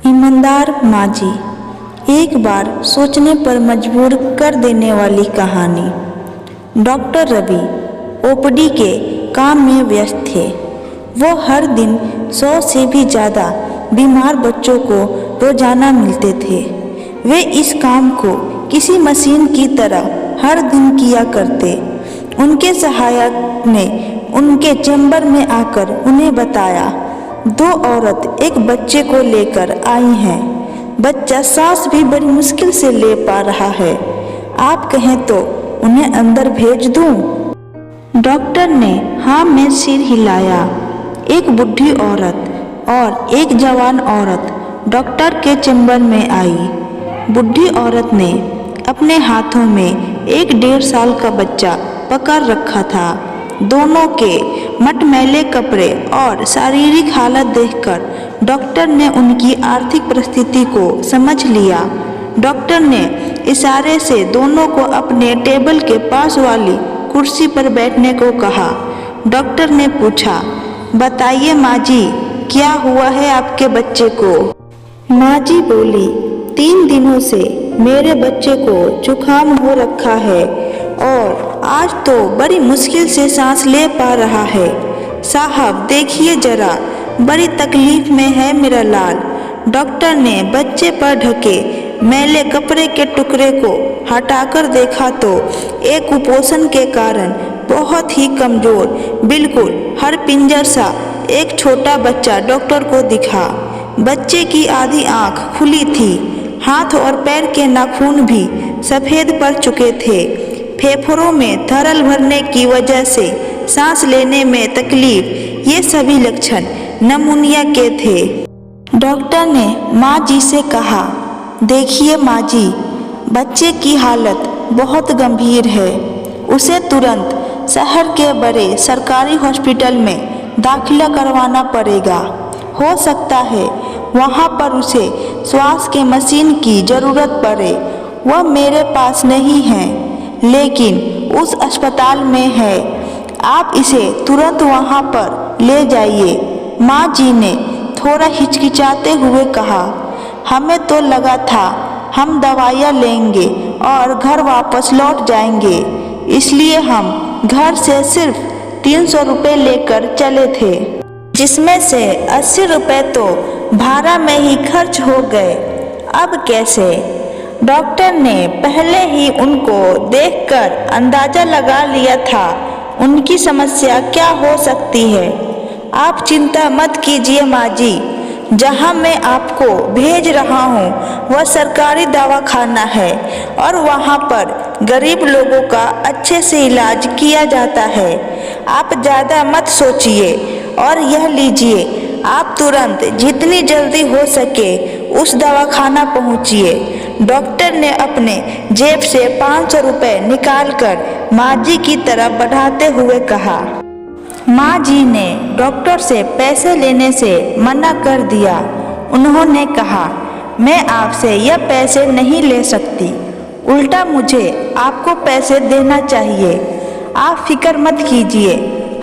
ईमानदार माँ जी, एक बार सोचने पर मजबूर कर देने वाली कहानी। डॉक्टर रवि ओपीडी के काम में व्यस्त थे। वो हर दिन 100 से भी ज़्यादा बीमार बच्चों को रोजाना मिलते थे। वे इस काम को किसी मशीन की तरह हर दिन किया करते। उनके सहायक ने उनके चैम्बर में आकर उन्हें बताया, 2 औरत एक बच्चे को लेकर आई हैं। बच्चा सांस भी बड़ी मुश्किल से ले पा रहा है। आप कहें तो उन्हें अंदर भेज दूं? डॉक्टर ने हाँ में सिर हिलाया। एक बूढ़ी औरत और एक जवान औरत डॉक्टर के चैम्बर में आई। बूढ़ी औरत ने अपने हाथों में एक 1.5 साल का बच्चा पकड़ रखा था। दोनों के मटमैले कपड़े और शारीरिक हालत देखकर डॉक्टर ने उनकी आर्थिक परिस्थिति को समझ लिया। डॉक्टर ने इशारे से दोनों को अपने टेबल के पास वाली कुर्सी पर बैठने को कहा। डॉक्टर ने पूछा, बताइए माँ जी, क्या हुआ है आपके बच्चे को? माँ जी बोली, 3 दिनों से मेरे बच्चे को जुकाम हो रखा है और आज तो बड़ी मुश्किल से सांस ले पा रहा है। साहब देखिए जरा, बड़ी तकलीफ में है मेरा लाल। डॉक्टर ने बच्चे पर ढके मैले कपड़े के टुकड़े को हटाकर देखा तो एक कुपोषण के कारण बहुत ही कमजोर, बिल्कुल हर पिंजर सा एक छोटा बच्चा डॉक्टर को दिखा। बच्चे की आधी आंख खुली थी, हाथ और पैर के नाखून भी सफेद पड़ चुके थे। फेफड़ों में तरल भरने की वजह से सांस लेने में तकलीफ, ये सभी लक्षण निमोनिया के थे। डॉक्टर ने माँ जी से कहा, देखिए माँ जी, बच्चे की हालत बहुत गंभीर है। उसे तुरंत शहर के बड़े सरकारी हॉस्पिटल में दाखिला करवाना पड़ेगा। हो सकता है वहाँ पर उसे श्वास के मशीन की ज़रूरत पड़े। वह मेरे पास नहीं है, लेकिन उस अस्पताल में है। आप इसे तुरंत वहाँ पर ले जाइए। माँ जी ने थोड़ा हिचकिचाते हुए कहा, हमें तो लगा था हम दवाइयाँ लेंगे और घर वापस लौट जाएंगे, इसलिए हम घर से सिर्फ 300 रुपये लेकर चले थे, जिसमें से 80 रुपये तो भाड़ा में ही खर्च हो गए। अब कैसे? डॉक्टर ने पहले ही उनको देखकर अंदाजा लगा लिया था उनकी समस्या क्या हो सकती है। आप चिंता मत कीजिए माँ जी, जहाँ मैं आपको भेज रहा हूँ वह सरकारी दवाखाना है और वहाँ पर गरीब लोगों का अच्छे से इलाज किया जाता है। आप ज़्यादा मत सोचिए और यह लीजिए, आप तुरंत जितनी जल्दी हो सके उस दवाखाना पहुँचिए। डॉक्टर ने अपने जेब से 500 रुपये निकालकर माँ जी की तरफ बढ़ाते हुए कहा। माँ जी ने डॉक्टर से पैसे लेने से मना कर दिया। उन्होंने कहा, मैं आपसे यह पैसे नहीं ले सकती, उल्टा मुझे आपको पैसे देना चाहिए। आप फिक्र मत कीजिए,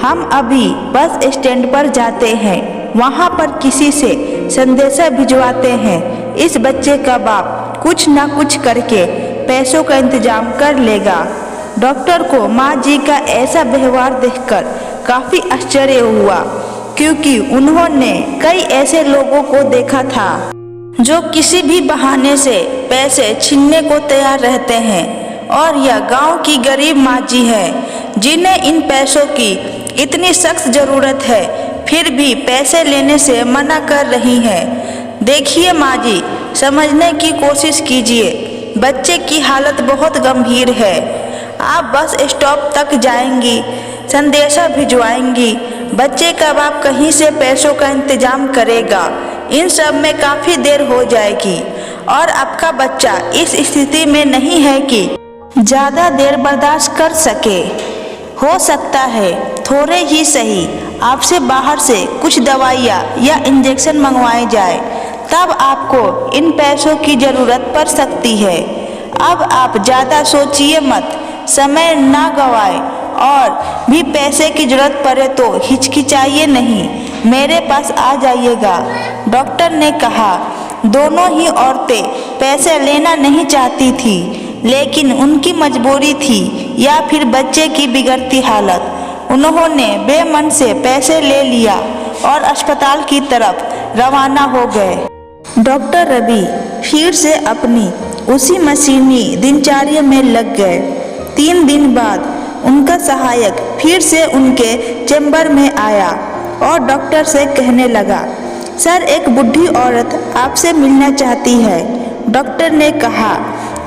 हम अभी बस स्टैंड पर जाते हैं, वहाँ पर किसी से संदेशा भिजवाते हैं। इस बच्चे का बाप कुछ ना कुछ करके पैसों का इंतजाम कर लेगा। डॉक्टर को माँ जी का ऐसा व्यवहार देखकर काफ़ी आश्चर्य हुआ, क्योंकि उन्होंने कई ऐसे लोगों को देखा था जो किसी भी बहाने से पैसे छीनने को तैयार रहते हैं। और यह गांव की गरीब माँ जी है जिन्हें इन पैसों की इतनी सख्त ज़रूरत है, फिर भी पैसे लेने से मना कर रही हैं। देखिए माँ जी, समझने की कोशिश कीजिए, बच्चे की हालत बहुत गंभीर है। आप बस स्टॉप तक जाएंगी, संदेशा भिजवाएंगी, बच्चे का बाप कहीं से पैसों का इंतजाम करेगा। इन सब में काफ़ी देर हो जाएगी और आपका बच्चा इस स्थिति में नहीं है कि ज़्यादा देर बर्दाश्त कर सके। हो सकता है थोड़े ही सही आपसे बाहर से कुछ दवाइयाँ या इंजेक्शन मंगवाए जाए, तब आपको इन पैसों की ज़रूरत पड़ सकती है। अब आप ज़्यादा सोचिए मत, समय ना गवाएं और भी पैसे की जरूरत पड़े तो हिचकिचाइए नहीं, मेरे पास आ जाइएगा। डॉक्टर ने कहा, दोनों ही औरतें पैसे लेना नहीं चाहती थी, लेकिन उनकी मजबूरी थी या फिर बच्चे की बिगड़ती हालत। उन्होंने बेमन से पैसे ले लिया और अस्पताल की तरफ रवाना हो गए। डॉक्टर रवि फिर से अपनी उसी मशीनी दिनचर्या में लग गए। 3 दिन बाद उनका सहायक फिर से उनके चैम्बर में आया और डॉक्टर से कहने लगा, सर एक बूढ़ी औरत आपसे मिलना चाहती है। डॉक्टर ने कहा,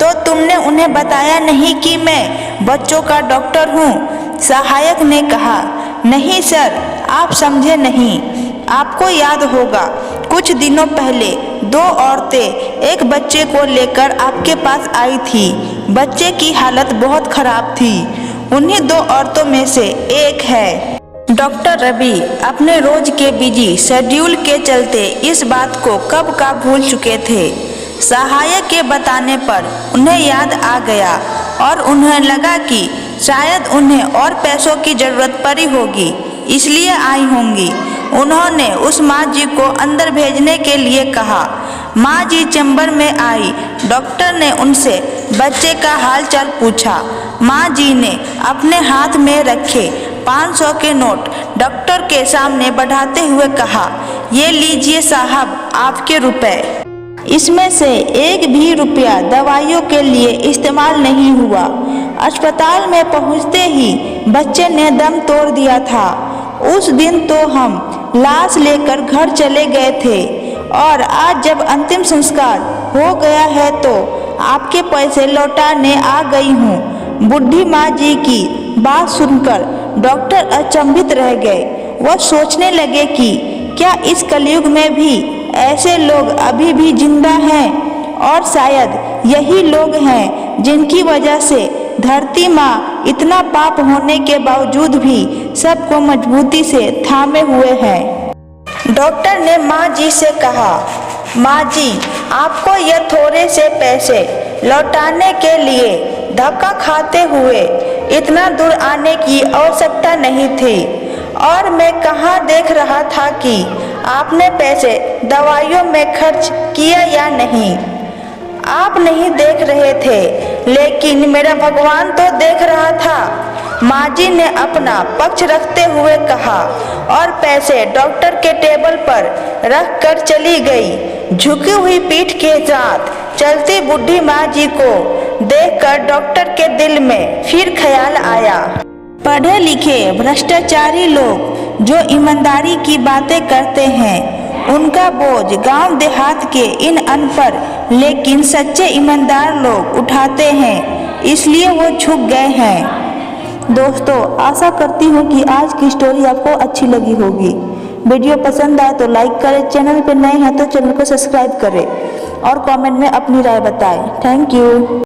तो तुमने उन्हें बताया नहीं कि मैं बच्चों का डॉक्टर हूँ? सहायक ने कहा, नहीं सर, आप समझे नहीं। आपको याद होगा कुछ दिनों पहले 2 औरतें एक बच्चे को लेकर आपके पास आई थी। बच्चे की हालत बहुत खराब थी। उन्हीं 2 औरतों में से एक है। डॉक्टर रवि अपने रोज के बिजी शेड्यूल के चलते इस बात को कब का भूल चुके थे। सहायक के बताने पर उन्हें याद आ गया और उन्हें लगा कि शायद उन्हें और पैसों की जरूरत पड़ी होगी, इसलिए आई होंगी। उन्होंने उस माँ जी को अंदर भेजने के लिए कहा। माँ जी चैम्बर में आई। डॉक्टर ने उनसे बच्चे का हालचाल पूछा। माँ जी ने अपने हाथ में रखे 500 के नोट डॉक्टर के सामने बढ़ाते हुए कहा, ये लीजिए साहब आपके रुपए। इसमें से एक भी रुपया दवाइयों के लिए इस्तेमाल नहीं हुआ। अस्पताल में पहुंचते ही बच्चे ने दम तोड़ दिया था। उस दिन तो हम लाश लेकर घर चले गए थे और आज जब अंतिम संस्कार हो गया है तो आपके पैसे लौटाने आ गई हूँ। बूढ़ी माँ जी की बात सुनकर डॉक्टर अचंभित रह गए। वह सोचने लगे कि क्या इस कलयुग में भी ऐसे लोग अभी भी जिंदा हैं, और शायद यही लोग हैं जिनकी वजह से धरती माँ इतना पाप होने के बावजूद भी सबको मजबूती से थामे हुए हैं। डॉक्टर ने माँ जी से कहा, माँ जी आपको ये थोड़े से पैसे लौटाने के लिए धक्का खाते हुए इतना दूर आने की आवश्यकता नहीं थी, और मैं कहाँ देख रहा था कि आपने पैसे दवाइयों में खर्च किया या नहीं। आप नहीं देख रहे थे, लेकिन मेरा भगवान तो देख रहा था। माँ जी ने अपना पक्ष रखते हुए कहा और पैसे डॉक्टर के टेबल पर रख कर चली गई। झुकी हुई पीठ के साथ चलती बूढ़ी माँ जी को देखकर डॉक्टर के दिल में फिर ख्याल आया, पढ़े लिखे भ्रष्टाचारी लोग जो ईमानदारी की बातें करते हैं, उनका बोझ गांव देहात के इन अनपढ़ लेकिन सच्चे ईमानदार लोग उठाते हैं, इसलिए वो झुक गए हैं। दोस्तों, आशा करती हूँ कि आज की स्टोरी आपको अच्छी लगी होगी। वीडियो पसंद आए तो लाइक करें, चैनल पर नए हैं तो चैनल को सब्सक्राइब करें और कमेंट में अपनी राय बताएं। Thank you.